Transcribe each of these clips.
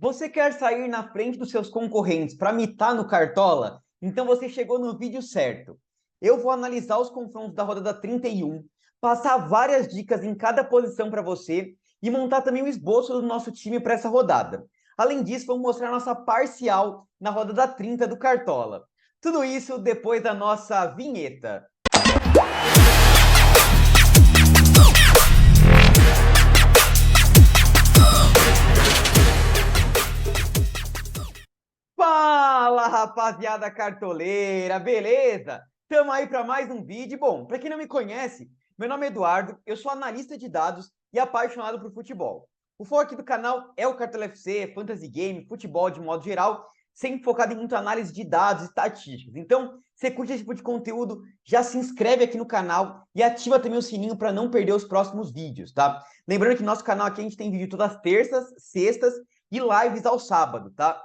Você quer sair na frente dos seus concorrentes para mitar no Cartola? Então você chegou no vídeo certo. Eu vou analisar os confrontos da rodada 31, passar várias dicas em cada posição para você e montar também o esboço do nosso time para essa rodada. Além disso, vamos mostrar nossa parcial na rodada 30 do Cartola. Tudo isso depois da nossa vinheta. Fala, rapaziada cartoleira, beleza? Tamo aí para mais um vídeo. Bom, para quem não me conhece, meu nome é Eduardo, eu sou analista de dados e apaixonado por futebol. O foco aqui do canal é o Cartola FC, Fantasy Game, futebol de modo geral, sempre focado em muita análise de dados e estatísticas. Então, se você curte esse tipo de conteúdo, já se inscreve aqui no canal e ativa também o sininho para não perder os próximos vídeos, tá? Lembrando que no nosso canal aqui a gente tem vídeo todas as terças, sextas e lives ao sábado, tá?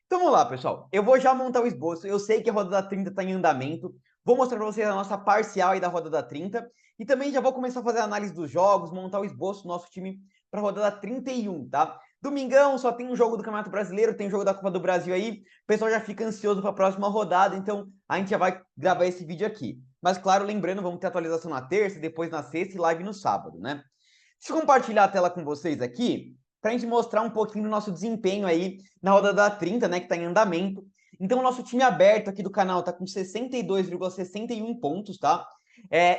Então vamos lá, pessoal. Eu vou já montar o esboço. Eu sei que a rodada 30 está em andamento. Vou mostrar para vocês a nossa parcial aí da rodada 30. E também já vou começar a fazer a análise dos jogos, montar o esboço do nosso time para a rodada 31, tá? Domingão só tem um jogo do Campeonato Brasileiro, tem um jogo da Copa do Brasil aí. O pessoal já fica ansioso para a próxima rodada, então a gente já vai gravar esse vídeo aqui. Mas claro, lembrando, vamos ter atualização na terça, depois na sexta e live no sábado, né? Deixa eu compartilhar a tela com vocês aqui, para a gente mostrar um pouquinho do nosso desempenho aí na rodada 30, né, que está em andamento. Então, o nosso time aberto aqui do canal está com 62,61 pontos, tá?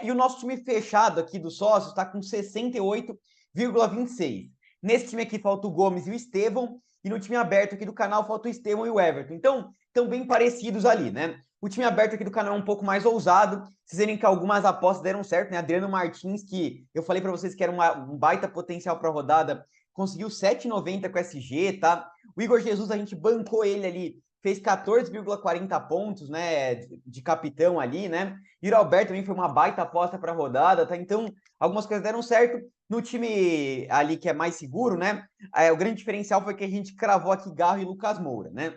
E o nosso time fechado aqui dos sócios está com 68,26. Nesse time aqui falta o Gomes e o Estevão, e no time aberto aqui do canal falta o Estevão e o Everton. Então, estão bem parecidos ali, né? O time aberto aqui do canal é um pouco mais ousado. Vocês verem que algumas apostas deram certo, né? Adriano Martins, que eu falei para vocês que era um baita potencial para a rodada, conseguiu 7,90 com SG, tá? O Igor Jesus, a gente bancou ele ali, fez 14,40 pontos, né? De capitão ali, né? E o Alberto também foi uma baita aposta para a rodada, tá? Então, algumas coisas deram certo. No time ali que é mais seguro, né? O grande diferencial foi que a gente cravou aqui Garro e Lucas Moura, né?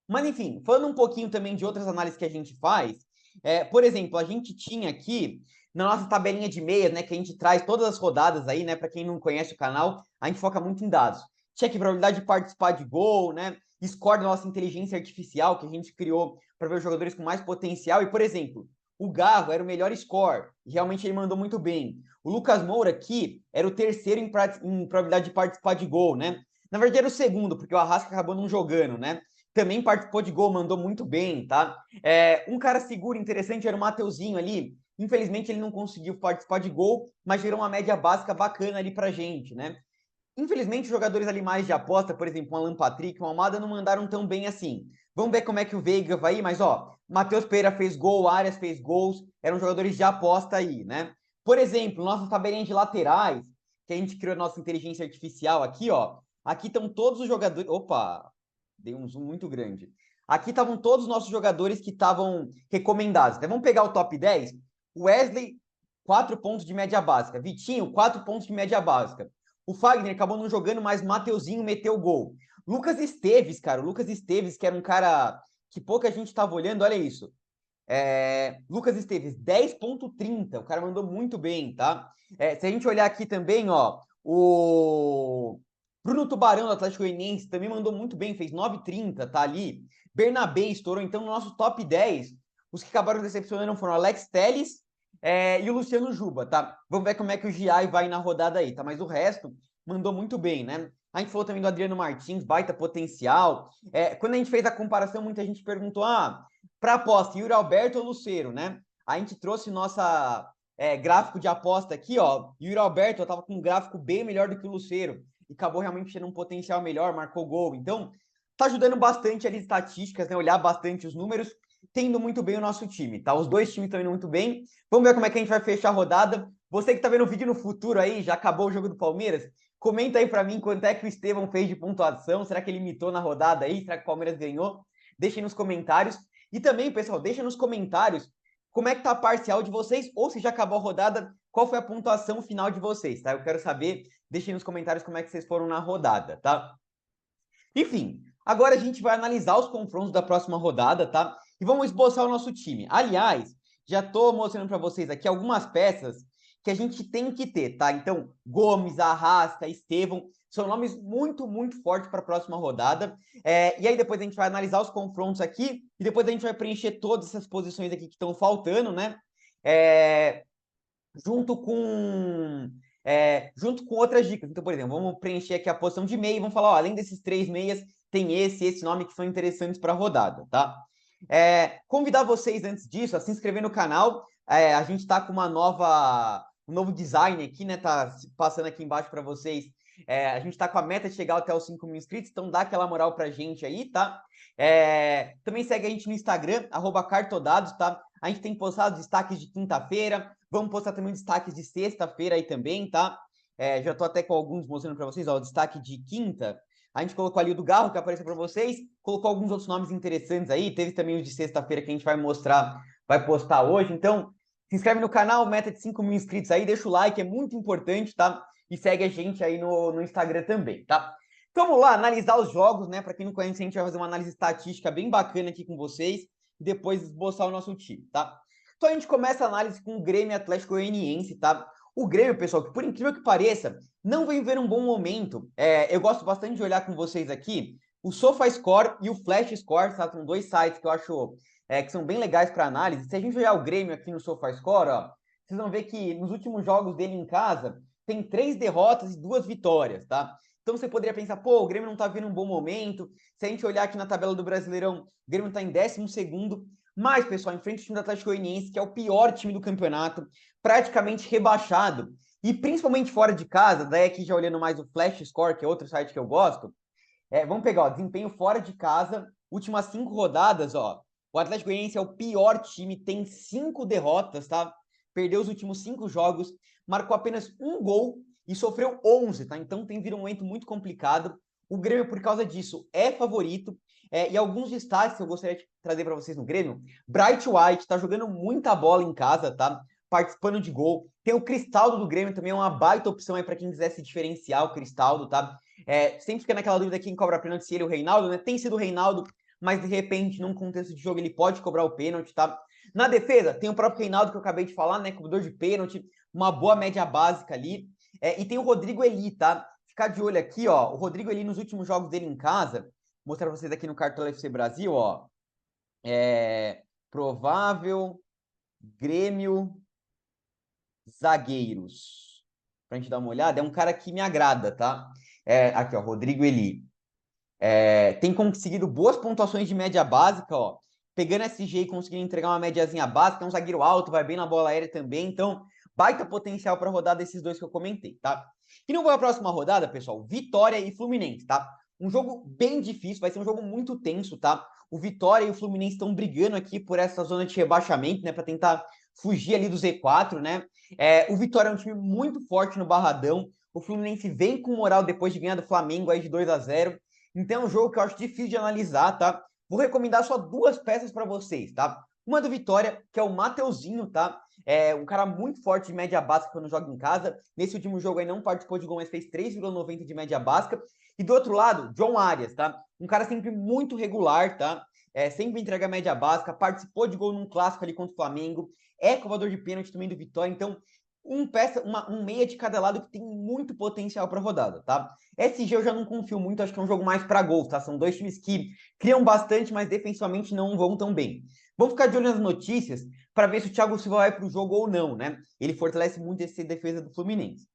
Mas, enfim, falando um pouquinho também de outras análises que a gente faz, por exemplo, a gente tinha aqui na nossa tabelinha de meias, né, que a gente traz todas as rodadas aí, né, para quem não conhece o canal, a gente foca muito em dados. Tinha aqui probabilidade de participar de gol, né, score da nossa inteligência artificial, que a gente criou para ver os jogadores com mais potencial. E, por exemplo, o Garro era o melhor score, e realmente ele mandou muito bem. O Lucas Moura aqui era o terceiro em probabilidade de participar de gol, né? Na verdade era o segundo, porque o Arrasca acabou não jogando, né? Também participou de gol, mandou muito bem, tá? Um cara seguro, interessante, era o Mateuzinho ali. Infelizmente, ele não conseguiu participar de gol, mas gerou uma média básica bacana ali pra gente, né? Infelizmente, os jogadores ali mais de aposta, por exemplo, o Alan Patrick, o Almada, não mandaram tão bem assim. Vamos ver como é que o Veiga vai ir, mas ó, Matheus Pereira fez gol, Arias fez gols, eram jogadores de aposta aí, né? Por exemplo, nossa tabelinha de laterais, que a gente criou a nossa inteligência artificial aqui, ó. Aqui estão todos os jogadores. Opa! Dei um zoom muito grande. Aqui estavam todos os nossos jogadores que estavam recomendados. Então, vamos pegar o top 10. Wesley, 4 pontos de média básica. Vitinho, 4 pontos de média básica. O Fagner acabou não jogando, mas Mateuzinho meteu o gol. Lucas Esteves, cara. O Lucas Esteves, que era um cara que pouca gente estava olhando, olha isso. Lucas Esteves, 10,30. O cara mandou muito bem, tá? Se a gente olhar aqui também, ó, o Bruno Tubarão, do Atlético Goianiense, também mandou muito bem, fez 9,30, tá ali. Bernabé estourou, então, no nosso top 10, os que acabaram decepcionando foram Alex Telles e o Luciano Juba, tá? Vamos ver como é que o Giai vai na rodada aí, tá? Mas o resto mandou muito bem, né? A gente falou também do Adriano Martins, baita potencial. Quando a gente fez a comparação, muita gente perguntou, para aposta, Yuri Alberto ou Lucero, né? A gente trouxe nossa gráfico de aposta aqui, ó. Yuri Alberto estava com um gráfico bem melhor do que o Lucero e acabou realmente tendo um potencial melhor, marcou gol. Então, tá ajudando bastante ali estatísticas, né? Olhar bastante os números, tendo muito bem o nosso time, tá? Os dois times estão indo muito bem. Vamos ver como é que a gente vai fechar a rodada. Você que tá vendo o vídeo no futuro aí, já acabou o jogo do Palmeiras, comenta aí para mim quanto é que o Estevão fez de pontuação. Será que ele imitou na rodada aí? Será que o Palmeiras ganhou? Deixem nos comentários. E também, pessoal, deixa nos comentários como é que tá a parcial de vocês, ou se já acabou a rodada, qual foi a pontuação final de vocês, tá? Eu quero saber, deixem nos comentários como é que vocês foram na rodada, tá? Enfim, agora a gente vai analisar os confrontos da próxima rodada, tá? E vamos esboçar o nosso time. Aliás, já tô mostrando para vocês aqui algumas peças que a gente tem que ter, tá? Então, Gomes, Arrasca, Estevão, são nomes muito, muito fortes para a próxima rodada. E aí depois a gente vai analisar os confrontos aqui e depois a gente vai preencher todas essas posições aqui que estão faltando, né? Junto com outras dicas. Então, por exemplo, vamos preencher aqui a posição de meia e vamos falar, ó, além desses 3 meias, tem esse nome que são interessantes para a rodada, tá? Convidar vocês, antes disso, a se inscrever no canal. A gente está com um novo design aqui, né? Tá passando aqui embaixo para vocês. A gente está com a meta de chegar até os 5 mil inscritos, então dá aquela moral pra gente aí, tá? Também segue a gente no Instagram, @cartodados, tá? A gente tem postado destaques de quinta-feira, vamos postar também destaques de sexta-feira aí também, tá? Já tô até com alguns mostrando para vocês, ó, o destaque de quinta. A gente colocou ali o do Garro, que apareceu para vocês, colocou alguns outros nomes interessantes aí, teve também os de sexta-feira que a gente vai mostrar, vai postar hoje. Então, se inscreve no canal, meta de 5 mil inscritos aí, deixa o like, é muito importante, tá? E segue a gente aí no Instagram também, tá? Então, vamos lá, analisar os jogos, né? Para quem não conhece, a gente vai fazer uma análise estatística bem bacana aqui com vocês e depois esboçar o nosso time, tá? Então a gente começa a análise com o Grêmio Atlético Goianiense, tá? O Grêmio, pessoal, que por incrível que pareça, não vem ver um bom momento. Eu gosto bastante de olhar com vocês aqui o SofaScore e o FlashScore, tá? São 2 sites que eu acho que são bem legais para análise. Se a gente olhar o Grêmio aqui no SofaScore, ó, vocês vão ver que nos últimos jogos dele em casa tem 3 derrotas e 2 vitórias, tá? Então você poderia pensar, pô, o Grêmio não tá vendo um bom momento. Se a gente olhar aqui na tabela do Brasileirão, o Grêmio tá em 12º. Mas, pessoal, enfrenta o time do Atlético Goianiense, que é o pior time do campeonato, praticamente rebaixado, e principalmente fora de casa, daí aqui já olhando mais o Flash Score, que é outro site que eu gosto, vamos pegar, ó, desempenho fora de casa, últimas 5 rodadas, ó, o Atlético Goianiense é o pior time, tem 5 derrotas, tá? Perdeu os últimos 5 jogos, marcou apenas 1 gol e sofreu 11, tá? Então tem vindo um momento muito complicado. O Grêmio, por causa disso, é favorito. E alguns destaques que eu gostaria de trazer para vocês no Grêmio. Bright White tá jogando muita bola em casa, tá? Participando de gol. Tem o Cristaldo do Grêmio, também é uma baita opção aí para quem quiser se diferenciar, o Cristaldo, tá? Sempre fica naquela dúvida quem cobra pênalti, se ele ou o Reinaldo, né? Tem sido o Reinaldo, mas de repente, num contexto de jogo, ele pode cobrar o pênalti, tá? Na defesa, tem o próprio Reinaldo que eu acabei de falar, né? Cobrador de pênalti, uma boa média básica ali. E tem o Rodrigo Eli, tá? Ficar de olho aqui, ó. O Rodrigo Eli, nos últimos jogos dele em casa, vou mostrar pra vocês aqui no Cartola FC Brasil, ó. Provável Grêmio zagueiros. Pra gente dar uma olhada, é um cara que me agrada, tá? Aqui, ó, Rodrigo Eli. Tem conseguido boas pontuações de média básica, ó. Pegando SG e conseguindo entregar uma médiazinha básica, é um zagueiro alto, vai bem na bola aérea também, então baita potencial para rodar desses dois que eu comentei, tá? E não vai a próxima rodada, pessoal, Vitória e Fluminense, tá? Um jogo bem difícil, vai ser um jogo muito tenso, tá? O Vitória e o Fluminense estão brigando aqui por essa zona de rebaixamento, né, para tentar fugir ali do Z4, né? O Vitória é um time muito forte no Barradão, o Fluminense vem com moral depois de ganhar do Flamengo aí de 2-0. Então é um jogo que eu acho difícil de analisar, tá? Vou recomendar só 2 peças para vocês, tá? Uma do Vitória, que é o Mateuzinho, tá? Um cara muito forte de média básica quando joga em casa. Nesse último jogo aí não participou de gol, mas fez 3,90 de média básica. E do outro lado, John Arias, tá? Um cara sempre muito regular, tá? Sempre entrega média básica, participou de gol num clássico ali contra o Flamengo, é cobrador de pênalti também do Vitória, então um meia de cada lado que tem muito potencial para rodada, tá? SG eu já não confio muito, acho que é um jogo mais para gol, tá? São 2 times que criam bastante, mas defensivamente não vão tão bem. Vamos ficar de olho nas notícias para ver se o Thiago Silva vai para o jogo ou não, né? Ele fortalece muito essa defesa do Fluminense.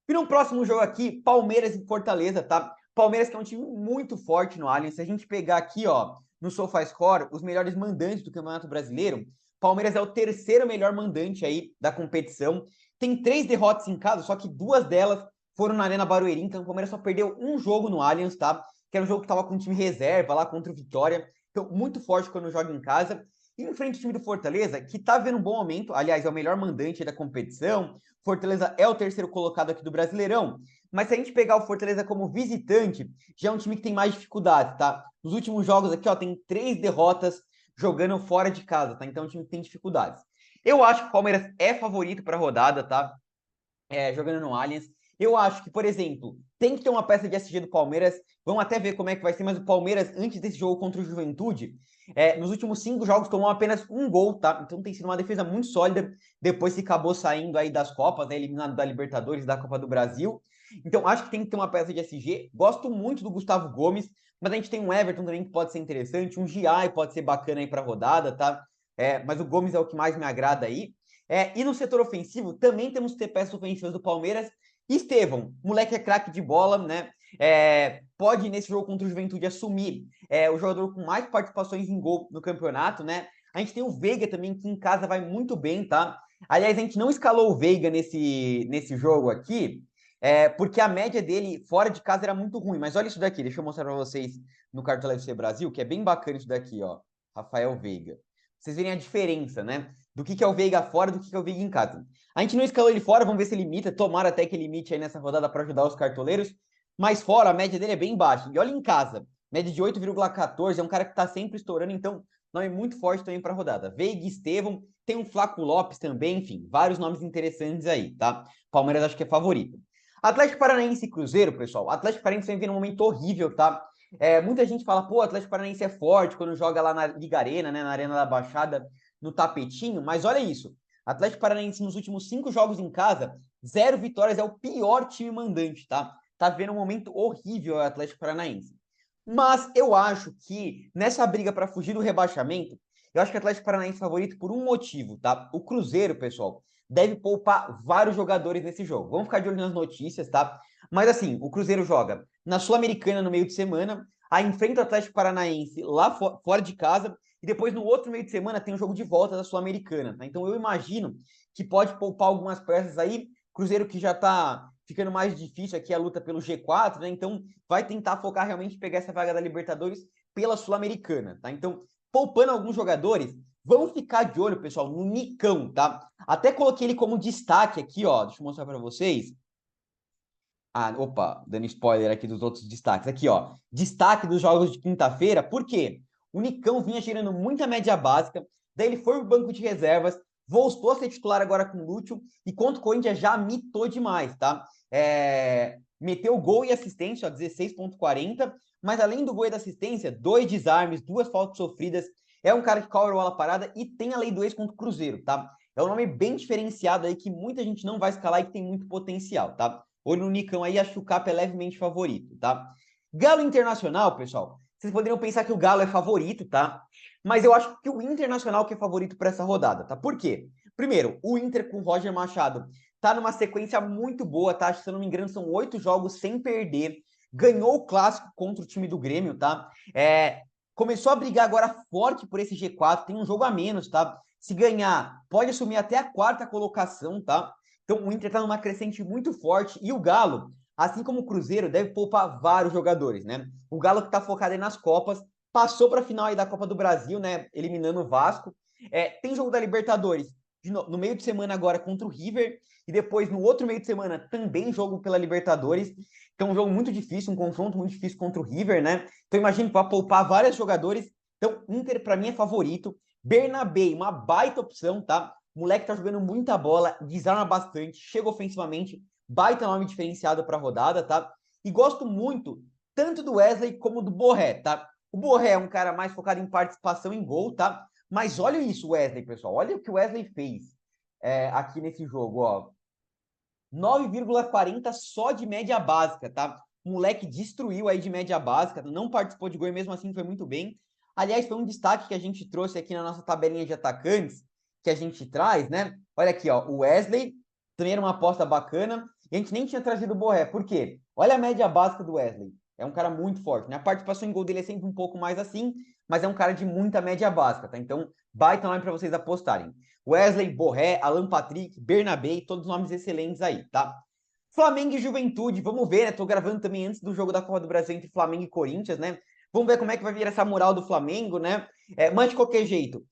E no próximo jogo aqui, Palmeiras e Fortaleza, tá? Palmeiras que é um time muito forte no Allianz. Se a gente pegar aqui, ó, no SofaScore, os melhores mandantes do Campeonato Brasileiro, Palmeiras é o 3º melhor mandante aí da competição. Tem 3 derrotas em casa, só que 2 delas foram na Arena Barueri, então o Palmeiras só perdeu um jogo no Allianz, tá? Que era um jogo que tava com o time reserva lá contra o Vitória. Então, muito forte quando joga em casa. E em frente ao time do Fortaleza, que tá vendo um bom momento, aliás, é o melhor mandante da competição. Fortaleza é o 3º colocado aqui do Brasileirão. Mas se a gente pegar o Fortaleza como visitante, já é um time que tem mais dificuldade, tá? Nos últimos jogos aqui, ó, tem 3 derrotas jogando fora de casa, tá? Então é um time que tem dificuldades. Eu acho que o Palmeiras é favorito para a rodada, tá? Jogando no Allianz. Eu acho que, por exemplo, tem que ter uma peça de SG do Palmeiras. Vamos até ver como é que vai ser, mas o Palmeiras, antes desse jogo contra o Juventude, nos últimos 5 jogos tomou apenas um gol, tá? Então tem sido uma defesa muito sólida, depois que acabou saindo aí das Copas, né? Eliminado da Libertadores, da Copa do Brasil. Então acho que tem que ter uma peça de SG. Gosto muito do Gustavo Gomes, mas a gente tem um Everton também que pode ser interessante, um Giai pode ser bacana aí para rodada, tá? Mas o Gomes é o que mais me agrada aí. E no setor ofensivo, também temos que ter peças ofensivas do Palmeiras. Estevão, moleque é craque de bola, né? Pode, nesse jogo contra o Juventude, assumir o jogador com mais participações em gol no campeonato, né? A gente tem o Veiga também, que em casa vai muito bem, tá? Aliás, a gente não escalou o Veiga nesse jogo aqui, porque a média dele fora de casa era muito ruim. Mas olha isso daqui, deixa eu mostrar para vocês no Cartola FC Brasil, que é bem bacana isso daqui, ó. Rafael Veiga. Vocês verem a diferença, né? Do que é o Veiga fora, do que é o Veiga em casa. A gente não escalou ele fora, vamos ver se ele imita. Tomara até que ele imite aí nessa rodada para ajudar os cartoleiros. Mas fora, a média dele é bem baixa. E olha em casa, média de 8,14. É um cara que está sempre estourando, então nome muito forte também para a rodada. Veiga, Estevão, tem um Flaco Lopes também, enfim, vários nomes interessantes aí, tá? Palmeiras acho que é favorito. Atlético Paranaense e Cruzeiro, pessoal. O Atlético Paranaense vem vendo um momento horrível, tá? Muita gente fala, pô, o Atlético Paranaense é forte quando joga lá na Liga Arena, né? Na Arena da Baixada, no tapetinho, mas olha isso. Atlético Paranaense nos últimos 5 jogos em casa, 0 vitórias, é o pior time mandante, tá? Tá vendo um momento horrível o Atlético Paranaense. Mas eu acho que nessa briga para fugir do rebaixamento, eu acho que o Atlético Paranaense é favorito por um motivo, tá? O Cruzeiro, pessoal, deve poupar vários jogadores nesse jogo. Vamos ficar de olho nas notícias, tá? Mas assim, o Cruzeiro joga na Sul-Americana no meio de semana, aí enfrenta o Atlético Paranaense lá fora de casa, e depois no outro meio de semana tem o jogo de volta da Sul-Americana, tá? Então eu imagino que pode poupar algumas peças aí. Cruzeiro que já tá ficando mais difícil aqui a luta pelo G4, né? Então vai tentar focar realmente em pegar essa vaga da Libertadores pela Sul-Americana, tá? Então, poupando alguns jogadores, vamos ficar de olho, pessoal, no Nicão, tá? Até coloquei ele como destaque aqui, ó. Deixa eu mostrar para vocês. Opa, dando spoiler aqui dos outros destaques. Aqui, ó. Destaque dos jogos de quinta-feira, por quê? O Nicão vinha gerando muita média básica, daí ele foi pro banco de reservas, voltou a ser titular agora com o Lúcio, e contra o Corinthians já mitou demais, tá? Meteu gol e assistência, ó, 16,40, mas além do gol e da assistência, 2 desarmes, 2 faltas sofridas, é um cara que cobra bola parada e tem a lei do ex contra o Cruzeiro, tá? É um nome bem diferenciado aí que muita gente não vai escalar e que tem muito potencial, tá? Olho no Nicão aí, acho que o Cap é levemente favorito, tá? Galo Internacional, pessoal, vocês poderiam pensar que o Galo é favorito, tá? Mas eu acho que o Internacional que é favorito para essa rodada, tá? Por quê? Primeiro, o Inter com o Roger Machado tá numa sequência muito boa, tá? Se eu não me engano, são 8 jogos sem perder. Ganhou o clássico contra o time do Grêmio, tá? Começou a brigar agora forte por esse G4, tem um jogo a menos, tá? Se ganhar, pode assumir até a 4ª colocação, tá? Então o Inter tá numa crescente muito forte e o Galo, assim como o Cruzeiro, deve poupar vários jogadores, né? O Galo que tá focado aí nas Copas, passou para a final aí da Copa do Brasil, né? Eliminando o Vasco. Tem jogo da Libertadores no meio de semana agora contra o River e depois no outro meio de semana também jogo pela Libertadores. Então um jogo muito difícil, um confronto muito difícil contra o River, né? Então imagino que vai poupar vários jogadores. Então Inter para mim é favorito. Bernabé, uma baita opção, tá? O moleque tá jogando muita bola, desarma bastante, chega ofensivamente, baita nome diferenciado para a rodada, tá? E gosto muito tanto do Wesley como do Borré, tá? O Borré é um cara mais focado em participação em gol, tá? Mas olha isso, Wesley, pessoal. Olha o que o Wesley fez aqui nesse jogo, ó. 9,40 só de média básica, tá? O moleque destruiu aí de média básica, não participou de gol e mesmo assim foi muito bem. Aliás, foi um destaque que a gente trouxe aqui na nossa tabelinha de atacantes, que a gente traz, né? Olha aqui, ó, o Wesley também era uma aposta bacana, e a gente nem tinha trazido o Borré. Por quê? Olha a média básica do Wesley. É um cara muito forte, né? A participação em gol dele é sempre um pouco mais assim, mas é um cara de muita média básica, tá? Então, baita nome para vocês apostarem. Wesley, Borré, Alan Patrick, Bernabé, todos nomes excelentes aí, tá? Flamengo e Juventude, vamos ver, né? Tô gravando também antes do jogo da Copa do Brasil entre Flamengo e Corinthians, né? Vamos ver como é que vai vir essa moral do Flamengo, né? Mas de qualquer jeito,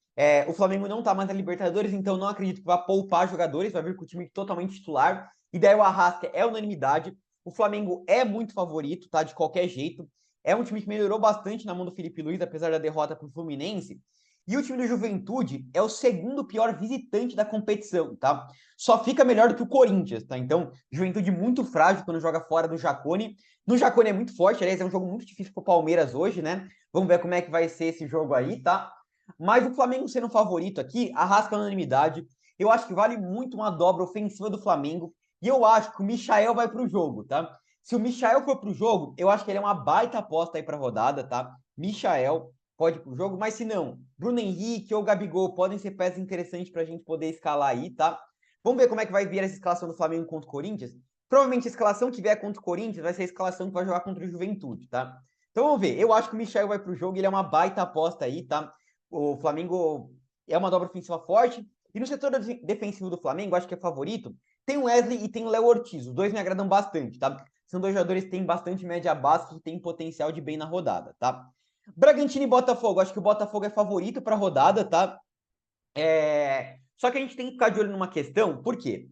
o Flamengo não tá mais na Libertadores, então não acredito que vá poupar jogadores, vai vir com o time totalmente titular. E daí o Arrasca é unanimidade. O Flamengo é muito favorito, tá? De qualquer jeito. É um time que melhorou bastante na mão do Felipe Luiz, apesar da derrota pro Fluminense. E o time do Juventude é o segundo pior visitante da competição, tá? Só fica melhor do que o Corinthians, tá? Então, Juventude muito frágil quando joga fora do Jacone. No Jacone é muito forte, aliás, é um jogo muito difícil pro Palmeiras hoje, né? Vamos ver como é que vai ser esse jogo aí, tá? Mas o Flamengo sendo favorito aqui, arrasca a unanimidade. Eu acho que vale muito uma dobra ofensiva do Flamengo. E eu acho que o Michael vai pro jogo, tá? Se o Michael for pro jogo, eu acho que ele é uma baita aposta aí pra rodada, tá? Michael pode ir pro jogo, mas se não, Bruno Henrique ou Gabigol podem ser peças interessantes para a gente poder escalar aí, tá? Vamos ver como é que vai vir essa escalação do Flamengo contra o Corinthians. Provavelmente a escalação que vier contra o Corinthians vai ser a escalação que vai jogar contra o Juventude, tá? Então vamos ver. Eu acho que o Michel vai pro jogo, ele é uma baita aposta aí, tá? O Flamengo é uma dobra ofensiva forte. E no setor defensivo do Flamengo, acho que é favorito. Tem o Wesley e tem o Léo Ortiz. Os dois me agradam bastante, tá? São dois jogadores que têm bastante média básica e têm potencial de bem na rodada, tá? Bragantino e Botafogo, acho que o Botafogo é favorito para a rodada, tá? Só que a gente tem que ficar de olho numa questão, por quê?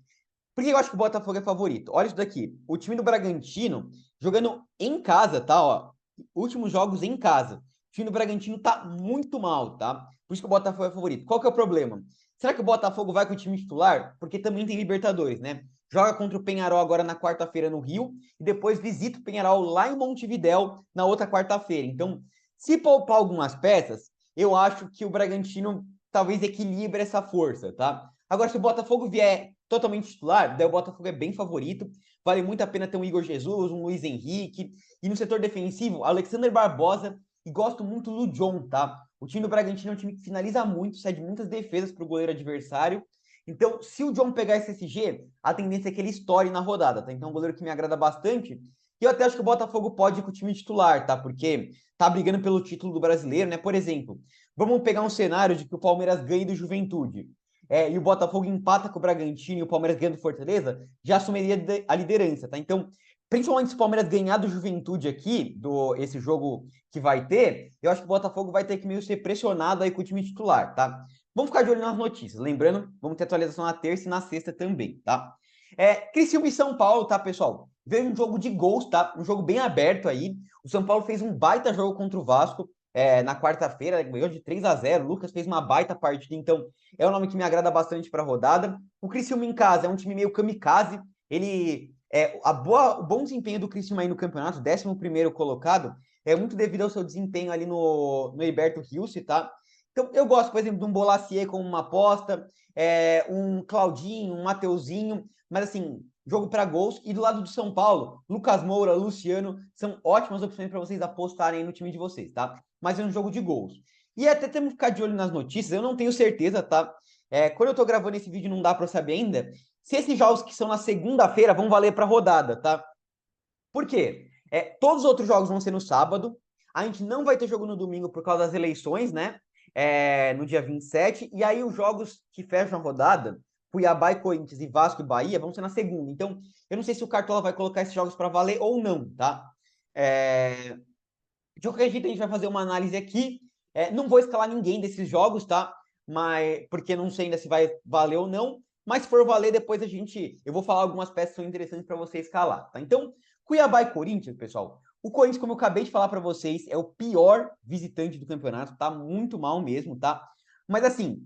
Por que eu acho que o Botafogo é favorito? Olha isso daqui, o time do Bragantino jogando em casa, tá? Ó, últimos jogos em casa. O time do Bragantino tá muito mal, tá? Por isso que o Botafogo é favorito. Qual que é o problema? Será que o Botafogo vai com o time titular? Porque também tem Libertadores, né? Joga contra o Penharol agora na quarta-feira no Rio e depois visita o Penharol lá em Montevidéu na outra quarta-feira. Então, se poupar algumas peças, eu acho que o Bragantino talvez equilibre essa força, tá? Agora, se o Botafogo vier totalmente titular, daí o Botafogo é bem favorito. Vale muito a pena ter um Igor Jesus, um Luiz Henrique. E no setor defensivo, Alexander Barbosa. E gosto muito do John, tá? O time do Bragantino é um time que finaliza muito, cede muitas defesas para o goleiro adversário. Então, se o John pegar esse SG, a tendência é que ele estoure na rodada, tá? Então, é um goleiro que me agrada bastante. E eu até acho que o Botafogo pode ir com o time titular, tá? Porque tá brigando pelo título do brasileiro, né? Por exemplo, vamos pegar um cenário de que o Palmeiras ganhe do Juventude. E o Botafogo empata com o Bragantino e o Palmeiras ganha do Fortaleza, já assumiria a liderança, tá? Então, principalmente se o Palmeiras ganhar do Juventude aqui, esse jogo que vai ter, eu acho que o Botafogo vai ter que meio ser pressionado aí com o time titular, tá? Vamos ficar de olho nas notícias. Lembrando, vamos ter atualização na terça e na sexta também, tá? Criciúma e São Paulo, tá, pessoal? Veio um jogo de gols, tá? Um jogo bem aberto aí. O São Paulo fez um baita jogo contra o Vasco na quarta-feira, ganhou de 3-0. O Lucas fez uma baita partida, então é um nome que me agrada bastante para a rodada. O Criciúma em casa é um time meio kamikaze. O bom desempenho do Criciúma aí no campeonato, 11º colocado, é muito devido ao seu desempenho ali no Heriberto Rios, tá? Então, eu gosto, por exemplo, de um Bolacier como uma aposta, um Claudinho, um Mateuzinho, mas assim, jogo para gols. E do lado do São Paulo, Lucas Moura, Luciano, são ótimas opções para vocês apostarem no time de vocês, tá? Mas é um jogo de gols. E até temos que ficar de olho nas notícias, eu não tenho certeza, tá? Quando eu tô gravando esse vídeo, não dá para saber ainda se esses jogos que são na segunda-feira vão valer para rodada, tá? Por quê? Todos os outros jogos vão ser no sábado. A gente não vai ter jogo no domingo por causa das eleições, né? No dia 27. E aí os jogos que fecham a rodada, Cuiabá e Corinthians e Vasco e Bahia, vão ser na segunda. Então, eu não sei se o Cartola vai colocar esses jogos para valer ou não, tá? De qualquer jeito, a gente vai fazer uma análise aqui. Não vou escalar ninguém desses jogos, tá? Mas porque não sei ainda se vai valer ou não. Mas se for valer, depois eu vou falar algumas peças que são interessantes para você escalar, tá? Então, Cuiabá e Corinthians, pessoal. O Corinthians, como eu acabei de falar para vocês, é o pior visitante do campeonato, tá muito mal mesmo, tá? Mas assim,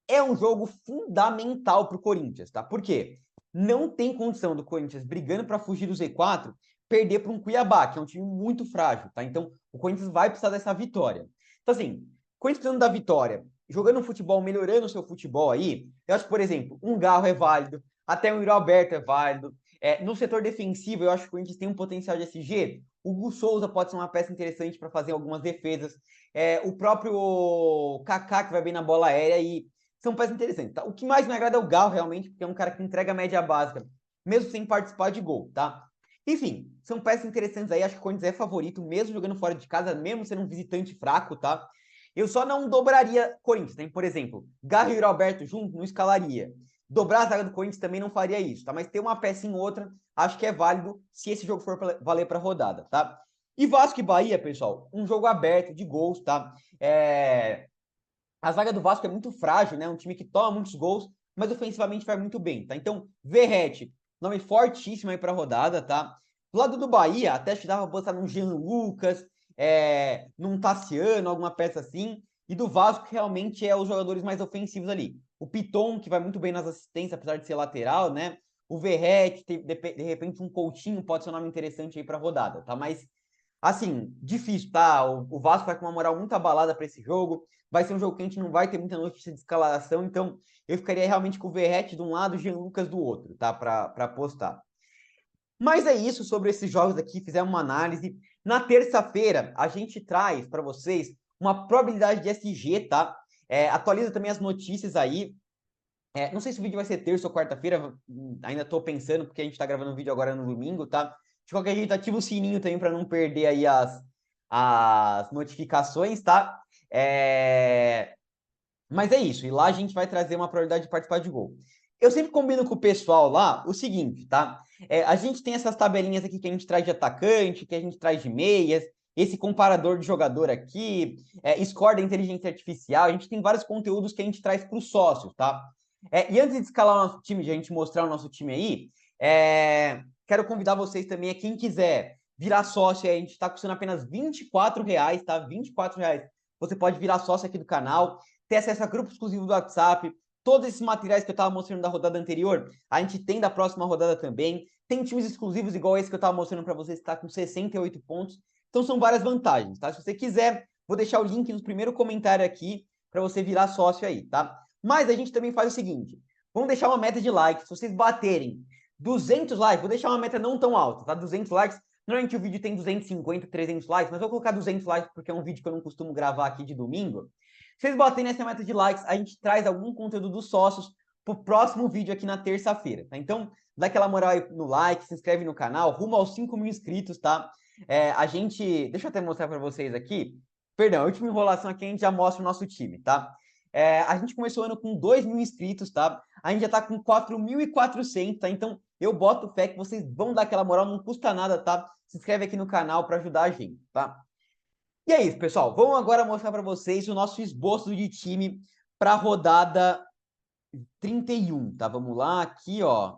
é um jogo fundamental para o Corinthians, tá? Por quê? Não tem condição do Corinthians brigando para fugir do Z4 perder para um Cuiabá, que é um time muito frágil, tá? Então, o Corinthians vai precisar dessa vitória. Então, assim, Corinthians precisando da vitória, jogando futebol, melhorando o seu futebol aí, eu acho que, por exemplo, um Garro é válido, até um Yuri Alberto é válido. No setor defensivo, eu acho que o Corinthians tem um potencial de SG. O Hugo Souza pode ser uma peça interessante para fazer algumas defesas. O próprio Kaká, que vai bem na bola aérea, e são peças interessantes. Tá? O que mais me agrada é o Garro, realmente, porque é um cara que entrega a média básica, mesmo sem participar de gol, tá? Enfim, são peças interessantes aí. Acho que o Corinthians é favorito, mesmo jogando fora de casa, mesmo sendo um visitante fraco, tá? Eu só não dobraria Corinthians, né? Por exemplo, Garro e Alberto junto, não escalaria. Dobrar a zaga do Corinthians também não faria isso, tá? Mas ter uma peça em outra, acho que é válido se esse jogo for valer para rodada, tá? E Vasco e Bahia, pessoal, um jogo aberto de gols, tá? A zaga do Vasco é muito frágil, né? Um time que toma muitos gols, mas ofensivamente vai muito bem, tá? Então, Verratti, nome fortíssimo aí para a rodada, tá? Do lado do Bahia, até te dava botar num Jean Lucas, num Tassiano, alguma peça assim. e do Vasco realmente é os jogadores mais ofensivos ali. O Piton, que vai muito bem nas assistências, apesar de ser lateral, né? O Verratti, de repente um Coutinho pode ser um nome interessante aí para a rodada, tá? Mas, assim, difícil, tá? O Vasco vai com uma moral muito abalada para esse jogo. Vai ser um jogo que a gente não vai ter muita notícia de escalação, então eu ficaria realmente com o Verratti de um lado e o Jean Lucas do outro, tá? Para apostar. Mas é isso sobre esses jogos aqui, fizemos uma análise. Na terça-feira, a gente traz para vocês uma probabilidade de SG, tá? Atualiza também as notícias aí. Não sei se o vídeo vai ser terça ou quarta-feira, ainda estou pensando, porque a gente está gravando o vídeo agora no domingo, tá? De qualquer jeito, ativa o sininho também para não perder aí as notificações, tá? Mas é isso, e lá a gente vai trazer uma probabilidade de participar de gol. Eu sempre combino com o pessoal lá o seguinte, tá? A gente tem essas tabelinhas aqui que a gente traz de atacante, que a gente traz de meias, esse comparador de jogador aqui, score da inteligência artificial, a gente tem vários conteúdos que a gente traz para os sócios, tá? E antes de escalar o nosso time, de a gente mostrar o nosso time aí, quero convidar vocês também, a quem quiser virar sócio, a gente está custando apenas R$24, tá? R$24. Você pode virar sócio aqui do canal, ter acesso a grupo exclusivo do WhatsApp, todos esses materiais que eu estava mostrando da rodada anterior, a gente tem da próxima rodada também. Tem times exclusivos igual esse que eu estava mostrando para vocês, que está com 68 pontos. Então são várias vantagens, tá? Se você quiser, vou deixar o link no primeiro comentário aqui para você virar sócio aí, tá? Mas a gente também faz o seguinte, vamos deixar uma meta de likes. Se vocês baterem 200 likes, vou deixar uma meta não tão alta, tá? 200 likes. Normalmente o vídeo tem 250, 300 likes, mas eu vou colocar 200 likes porque é um vídeo que eu não costumo gravar aqui de domingo. Se vocês baterem nessa meta de likes, a gente traz algum conteúdo dos sócios pro próximo vídeo aqui na terça-feira, tá? Então, dá aquela moral aí no like, se inscreve no canal, rumo aos 5.000 inscritos, tá? A gente... Deixa eu até mostrar para vocês aqui. Perdão, a última enrolação aqui a gente já mostra o nosso time, tá? A gente começou o ano com 2.000 inscritos, tá? A gente já tá com 4.400, tá? Então, eu boto fé que vocês vão dar aquela moral, não custa nada, tá? Se inscreve aqui no canal para ajudar a gente, tá? E é isso, pessoal. Vamos agora mostrar para vocês o nosso esboço de time para a rodada 31, tá? Vamos lá, aqui, ó.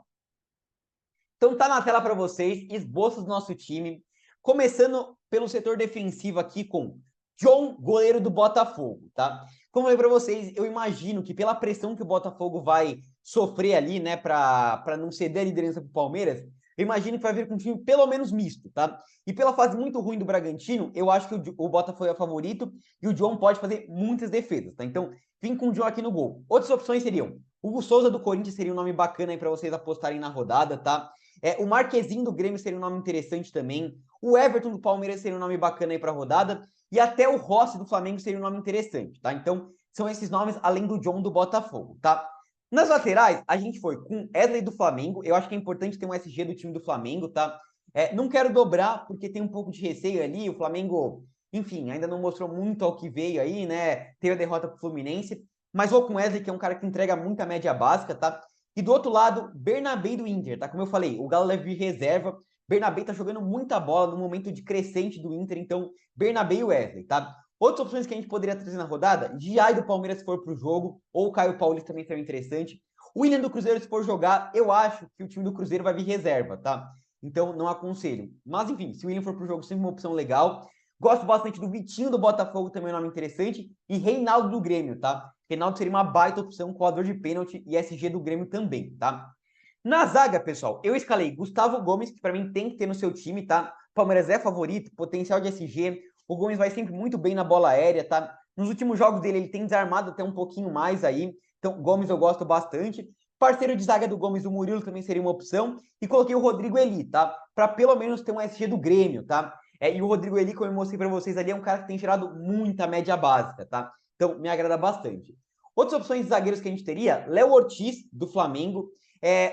Então tá na tela para vocês, esboço do nosso time. Começando pelo setor defensivo aqui com John, goleiro do Botafogo, tá? Como eu falei para vocês, eu imagino que pela pressão que o Botafogo vai sofrer ali, né, para não ceder a liderança para o Palmeiras, eu imagino que vai vir com um time pelo menos misto, tá? E pela fase muito ruim do Bragantino, eu acho que o Botafogo é o favorito e o John pode fazer muitas defesas, tá? Então, vim com o John aqui no gol. Outras opções seriam Hugo Souza do Corinthians seria um nome bacana aí para vocês apostarem na rodada, tá? O Marquezinho do Grêmio seria um nome interessante também. O Everton do Palmeiras seria um nome bacana aí para a rodada. E até o Rossi do Flamengo seria um nome interessante, tá? Então, são esses nomes além do John do Botafogo, tá? Nas laterais, a gente foi com Wesley do Flamengo. Eu acho que é importante ter um SG do time do Flamengo, tá? Não quero dobrar, porque tem um pouco de receio ali. O Flamengo, enfim, ainda não mostrou muito ao que veio aí, né? Teve a derrota pro Fluminense. Mas vou com Wesley, que é um cara que entrega muita média básica, tá? E do outro lado, Bernabé do Inter, tá? Como eu falei, o Galo leva de reserva. Bernabé tá jogando muita bola no momento de crescente do Inter, então Bernabé e Wesley, tá? Outras opções que a gente poderia trazer na rodada, Giai do Palmeiras se for pro jogo, ou o Caio Paulista também seria interessante. O William do Cruzeiro se for jogar, eu acho que o time do Cruzeiro vai vir reserva, tá? Então não aconselho. Mas enfim, se o William for pro jogo, sempre uma opção legal. Gosto bastante do Vitinho do Botafogo, também é um nome interessante. E Reinaldo do Grêmio, tá? Reinaldo seria uma baita opção, coador de pênalti e SG do Grêmio também, tá? Na zaga, pessoal, eu escalei Gustavo Gomes, que para mim tem que ter no seu time, tá? Palmeiras é favorito, potencial de SG. O Gomes vai sempre muito bem na bola aérea, tá? Nos últimos jogos dele, ele tem desarmado até um pouquinho mais aí. Então, Gomes eu gosto bastante. Parceiro de zaga do Gomes, o Murilo também seria uma opção. E coloquei o Rodrigo Eli, tá? Para pelo menos ter um SG do Grêmio, tá? E o Rodrigo Eli, como eu mostrei para vocês ali, é um cara que tem gerado muita média básica, tá? Então, me agrada bastante. Outras opções de zagueiros que a gente teria, Léo Ortiz, do Flamengo,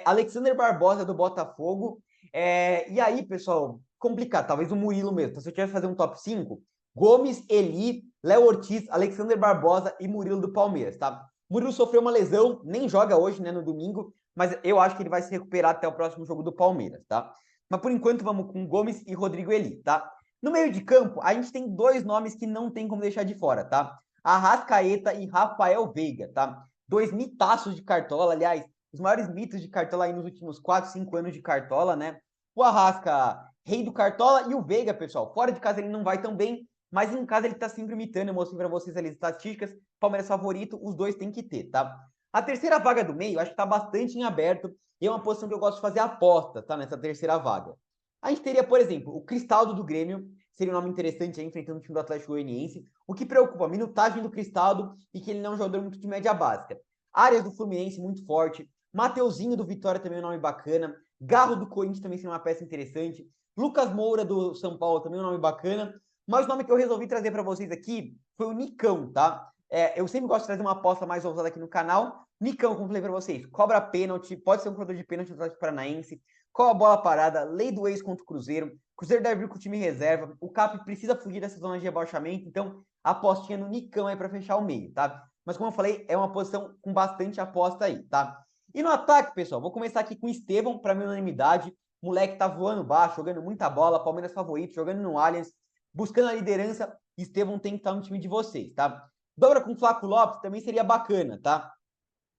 Alexander Barbosa, do Botafogo, e aí, pessoal, complicado, talvez o Murilo mesmo. Então, se eu tivesse que fazer um top 5, Gomes, Eli, Léo Ortiz, Alexander Barbosa e Murilo do Palmeiras, tá? Murilo sofreu uma lesão, nem joga hoje, né, no domingo, mas eu acho que ele vai se recuperar até o próximo jogo do Palmeiras, tá? Mas por enquanto vamos com Gomes e Rodrigo Eli, tá? No meio de campo, a gente tem dois nomes que não tem como deixar de fora, tá? Arrascaeta e Rafael Veiga, tá? Dois mitaços de Cartola, aliás, os maiores mitos de Cartola aí nos últimos 4, 5 anos de Cartola, né? O Arrasca, rei do Cartola, e o Veiga, pessoal, fora de casa ele não vai tão bem, mas em casa ele tá sempre imitando, eu mostrei para vocês ali as estatísticas, Palmeiras favorito, os dois tem que ter, tá? A terceira vaga do meio, acho que tá bastante em aberto, e é uma posição que eu gosto de fazer aposta, tá? Nessa terceira vaga. A gente teria, por exemplo, o Cristaldo do Grêmio, seria um nome interessante aí, enfrentando o time do Atlético Goianiense. O que preocupa, a minutagem do Cristaldo e que ele não é um jogador muito de média básica. Áreas do Fluminense muito forte. Mateuzinho do Vitória também é um nome bacana. Garro do Corinthians também seria uma peça interessante. Lucas Moura do São Paulo também é um nome bacana. Mas o nome que eu resolvi trazer para vocês aqui foi o Nicão, tá? Eu sempre gosto de trazer uma aposta mais ousada aqui no canal. Nicão, como falei para vocês, cobra pênalti, pode ser um cobrador de pênalti do Atlético Paranaense, com a bola parada, lei do ex contra o Cruzeiro. Cruzeiro deve vir com o time reserva. O Cap precisa fugir dessa zona de rebaixamento, então a apostinha no Nicão aí para fechar o meio, tá? Mas como eu falei, é uma posição com bastante aposta aí, tá? E no ataque, pessoal, vou começar aqui com o Estevão, para minha unanimidade. Moleque tá voando baixo, jogando muita bola, Palmeiras favorito, jogando no Allianz, buscando a liderança. Estevão tem que estar no time de vocês, tá? Dobra com o Flaco Lopes também seria bacana, tá?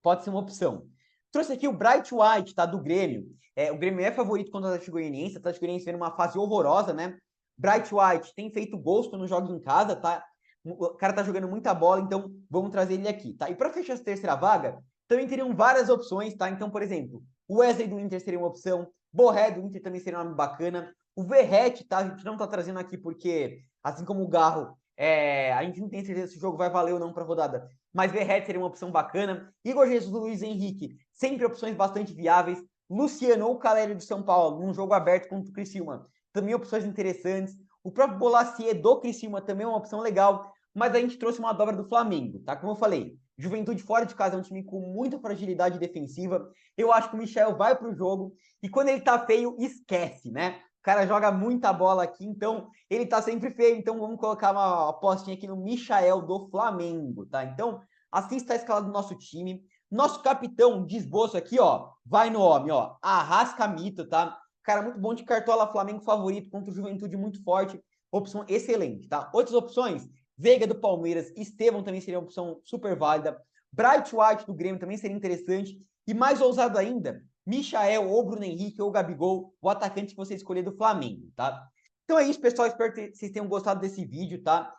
Pode ser uma opção. Trouxe aqui o Bright White, tá? Do Grêmio. O Grêmio é favorito contra o Atlético Goianiense. O Atlético Goianiense vem numa fase horrorosa, né? Bright White tem feito gols quando joga em casa, tá? O cara tá jogando muita bola, então vamos trazer ele aqui, tá? E para fechar essa terceira vaga, também teriam várias opções, tá? Então, por exemplo, o Wesley do Inter seria uma opção, Borré do Inter também seria um nome bacana, o Verratti, tá? A gente não tá trazendo aqui porque, assim como o Garro, a gente não tem certeza se o jogo vai valer ou não para rodada, mas Verratti seria uma opção bacana. Igor Jesus, Luiz Henrique, sempre opções bastante viáveis. Luciano ou Caleri do São Paulo, num jogo aberto contra o Criciúma, também opções interessantes. O próprio Bolasie do Criciúma também é uma opção legal, mas a gente trouxe uma dobra do Flamengo, tá? Como eu falei, Juventude fora de casa é um time com muita fragilidade defensiva. Eu acho que o Michel vai pro jogo e quando ele tá feio, esquece, né? O cara joga muita bola aqui, então ele tá sempre feio. Então vamos colocar uma apostinha aqui no Michael do Flamengo, tá? Então, assim está escalado o nosso time. Nosso capitão de esboço aqui, ó, vai no homem, ó, Arrascaeta, tá? Cara muito bom de cartola, Flamengo favorito contra o Juventude muito forte. Opção excelente, tá? Outras opções, Veiga do Palmeiras, Estevão também seria uma opção super válida. Bright White do Grêmio também seria interessante. E mais ousado ainda, Michael ou Bruno Henrique ou Gabigol, o atacante que você escolher do Flamengo, tá? Então é isso, pessoal. Espero que vocês tenham gostado desse vídeo, tá?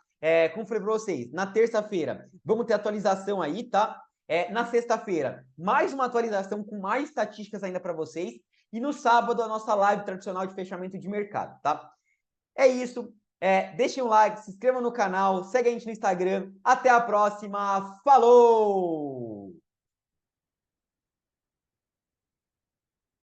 Como falei para vocês, na terça-feira vamos ter atualização aí, tá? Na sexta-feira, mais uma atualização com mais estatísticas ainda para vocês. E no sábado, a nossa live tradicional de fechamento de mercado, tá? É isso. Deixem um like, se inscrevam no canal, segue a gente no Instagram. Até a próxima. Falou!